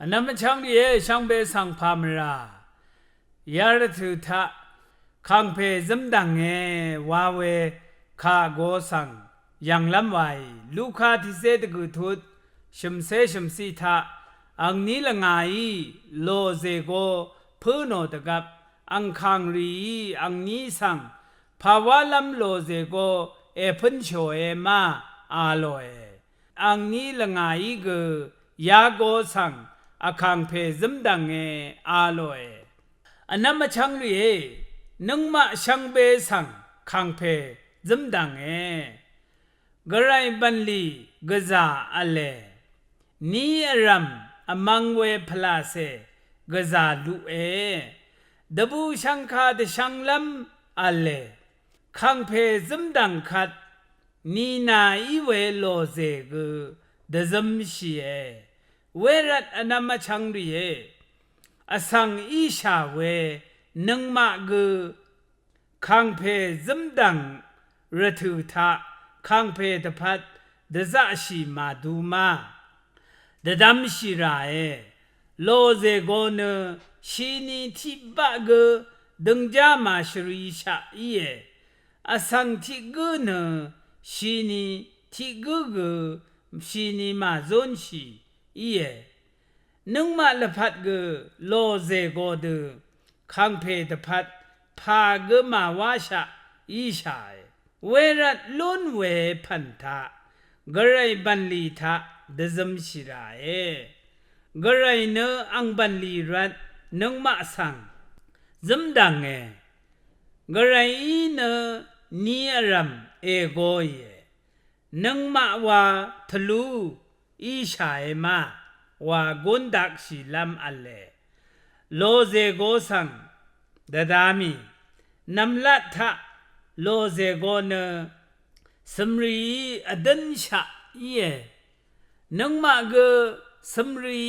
အနမချောင်းရဲ့ရှောင်းပဲဆောင်ဖာမရာယာရထုထခံဖေဇမ်ဒငယ်ဝါဝဲခါဂောဆန်ယံလမ်ဝိုင်လူခါတိစေတကုထုရှမ်စေရှမ်စီထအန်နီလငါဤလောဇေကိုဖုနောတကပ်အန်ခန်းရီအန်နီဆန်ภาวะลำโลเซโกเอพันโชเอมาอาโลเออังนี้ละงายกือยาโกสังอคังเพซึมดังเออาโลเออันนั้นมาชังรีเอนึงมาชังเบสังคังเพซึมดังเอกระไรบันลีกะซาอะเลนีอรัมอมังเวพลาเซกะซาลุเอดบูชังคาเดชังลัมอะเลขังเพซึมดังขัดนีนาอีเวโลเซกุเดซึมชีเอเวรัตอนามาชังรีเออสังอีชาเวนึงมากุขังเพซึมดังระทุทะขังเพตพัดเดซาชีมาดูมาเดดัมชีราเอโลเซโกเนชีนีทิบะกุดึงจามาชรีชาอีเอအစံတိကုနရှိနီတိကုကုရှိနီမဇွန်ရှိဤရဲ့နုံမလဖတ်ကလောဇေကိုဒခံဖေတဖတ်ဖာကမဝါရှာဤရှာဝေရတ်လွန်ဝေဖန်တာဂရိဘန်လီတာဒဇမ်ရှိရာရဲ့ဂရိနအန်ဘန်လီရတ်နုံမဆန်ဇမ်ဒန်ငယ်ဂရိနนีอรัมเอโกเยนังมาวาทลูอีชายมาวากุนดักชิลัมอัลเลโลเซโกสังดดามีนัมลัทะโลเซโกเนสมรีอดันชะเยนังมาเกสมรี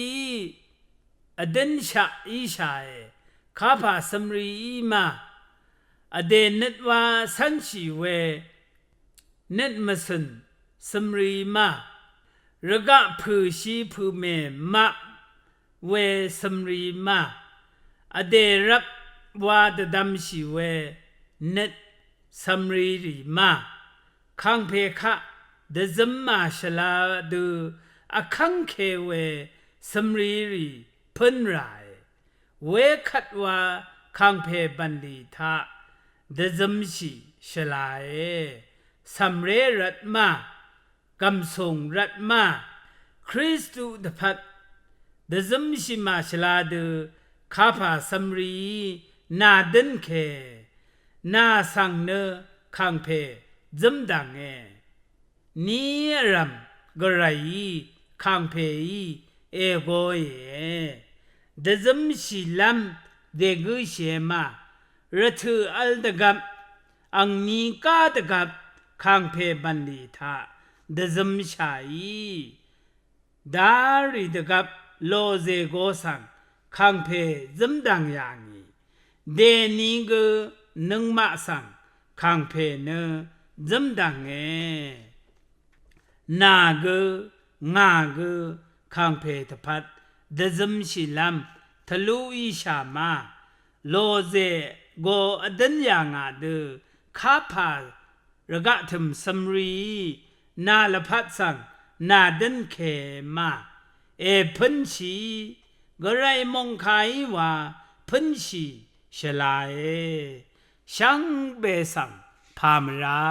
อดันชะอีชายข้าพาสมรีมาอเดนัดว่าสันชีเวนัดมาสันสมรีมาระกะผือชีผือเมมาเวสมรีมาอเดรับว่าดดำชีเวนัดสมรีรีมาขังเพคะดซมมาชลาดูอขังเคเวสมรีรีพันไรเวขัดว่าขังเพบันลีทาเดซึมชีชลาเอสัมเรรัตมากำส่งรัตมาคริสตุดพัดเดซึมชีมาชลาดูข้าพาสัมรีนาดันเคนาสังเนขังเพซึมดังเอนีรัมกระไรขังเพเอโกเอเดซึมชีลัมเดกุเชมารัทุอัลตกับอังนีกาตกับขังเพบันลีทาเดซึมชายดาริตกับโลเซโกสังขังเพซึมดังอย่างนี้เดนีกนึงมาสังขังเพเนซึมดังเอนากงากขังเพตพัดเดซึมชิลัมทะลุอิชามาโลเซโกอดันยางาดข้าพาระกะทึมสมรีนาลพัดสังนาดันเคมาเอพันชีกระไรมงไขว่าพันชีชลาเอช่างเบสังพามรา